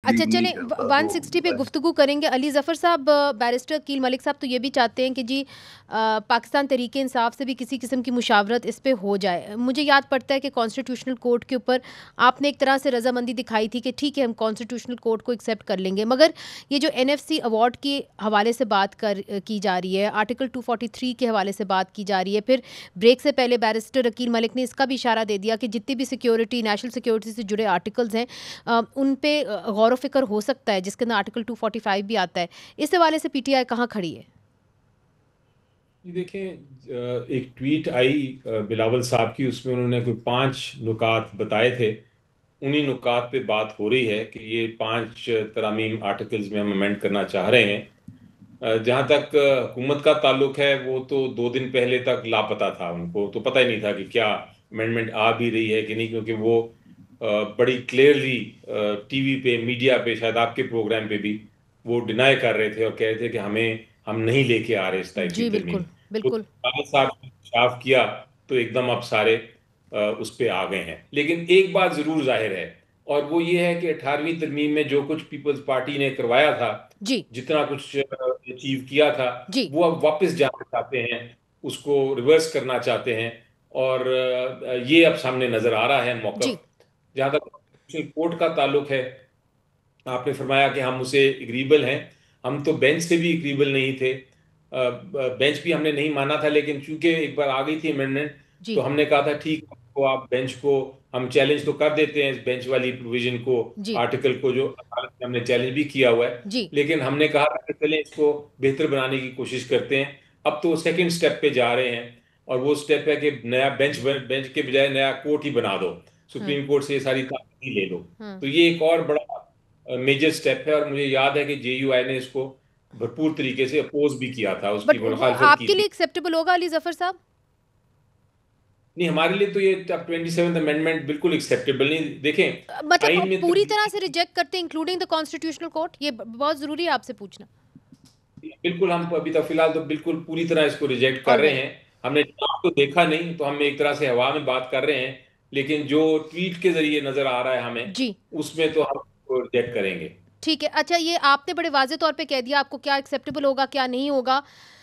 अच्छा भी चलें, वो 160 पे गुफ्तगू करेंगे। अली ज़फ़र साहब, बैरिस्टर अकील मलिक साहब तो ये भी चाहते हैं कि जी पाकिस्तान तहरीक इंसाफ से भी किसी किस्म की मुशावरत इस पे हो जाए। मुझे याद पड़ता है कि कॉन्स्टिट्यूशनल कोर्ट के ऊपर आपने एक तरह से रजामंदी दिखाई थी कि ठीक है हम कॉन्स्टिट्यूशनल कोर्ट को एक्सेप्ट कर लेंगे, मगर ये जो एनएफसी अवार्ड के हवाले से बात की जा रही है, आर्टिकल 243 के हवाले से बात की जा रही है, फिर ब्रेक से पहले बैरिस्टर अकील मलिक ने इसका भी इशारा दे दिया कि जितनी भी सिक्योरिटी, नेशनल सिक्योरिटी से जुड़े आर्टिकल्स हैं उन पे गौर व फिक्र हो सकता है, जिसके अंदर आर्टिकल 245 भी आता है। इस हवाले से पीटीआई कहाँ खड़ी है? ये देखें, एक ट्वीट आई बिलावल साहब की, उसमें उन्होंने कोई 5 नुकात बताए थे। उन्हीं नुकात पे बात हो रही है कि ये 5 तरमीम आर्टिकल्स में हम अमेंड करना चाह रहे हैं। जहाँ तक हुकूमत का ताल्लुक है, वो तो 2 दिन पहले तक लापता था, उनको तो पता ही नहीं था कि क्या अमेंडमेंट आ भी रही है कि नहीं, क्योंकि वो बड़ी क्लियरली टीवी पे, मीडिया पे, शायद आपके प्रोग्राम पे भी वो डिनाई कर रहे थे और कह रहे थे कि हम नहीं लेके आ रहे इस टाइप की जी तरमीम। बिल्कुल, तो बिल्कुल। खालिद साहब ने इंकशाफ किया तो एकदम अब सारे उस पे आ गए हैं। लेकिन एक बात जरूर जाहिर है, और वो ये है कि 18वीं तरमीम में जो कुछ पीपल्स पार्टी ने करवाया था, जी, जितना कुछ अचीव किया था, जी, वो अब वापस जाना चाहते हैं, उसको रिवर्स करना चाहते हैं। और ये अब सामने नजर आ रहा है जी। मौकफ। जहां तक कोर्ट का ताल्लुक है, आपने फरमाया कि हम उसे एग्रीबल हैं। हम तो बेंच से भी एग्रीबल नहीं थे, बेंच भी हमने नहीं माना था, लेकिन चूंकि एक बार आ गई थी अमेंडमेंट, तो जी, हमने कहा था ठीक है, तो आप बेंच को हम चैलेंज तो कर देते हैं, इस बेंच वाली प्रोविजन को, जी, आर्टिकल को, जो अदालत में हमने चैलेंज भी किया हुआ है। जी। लेकिन हमने कहा था कि चलें इसको बेहतर बनाने की कोशिश करते हैं। अब तो सेकंड स्टेप पे जा रहे हैं, और वो स्टेप है कि नया बेंच बेंच के बजाय नया कोर्ट ही बना दो, हुँ, सुप्रीम कोर्ट से ये सारी ताकत ही ले लो। हुँ। तो ये एक और बड़ा मेजर स्टेप है, और मुझे याद है कि जेयूआई ने इसको भरपूर तरीके से अपोज भी किया था, उसकी बट वो मुखालफत की आपके लिए थी। एक्सेप्टेबल होगा अली ज़फ़र साहब? नहीं, हमारे लिए तो ये 27th अमेंडमेंट बिल्कुल एक्सेप्टेबल नहीं। देखें, मतलब आइन में पूरी तरह से तब्दीली, रिजेक्ट करते हैं इंक्लूडिंग द कॉन्स्टिट्यूशनल कोर्ट? ये बहुत ज़रूरी है आपसे पूछना। बिल्कुल हम अभी तक फिलहाल तो बिल्कुल पूरी तरह इसको रिजेक्ट कर रहे ऑलराइट। हैं। हमने ड्राफ्ट तो देखा नहीं, तो हम एक तरह से हवा में बात कर रहे हैं, लेकिन जो ट्वीट के जरिए नजर आ रहा है हमें, जी, उसमें तो हम रिजेक्ट करेंगे। ठीक है। अच्छा, ये आपने बड़े वाज़े तौर पे कह दिया आपको क्या एक्सेप्टेबल होगा, क्या नहीं होगा।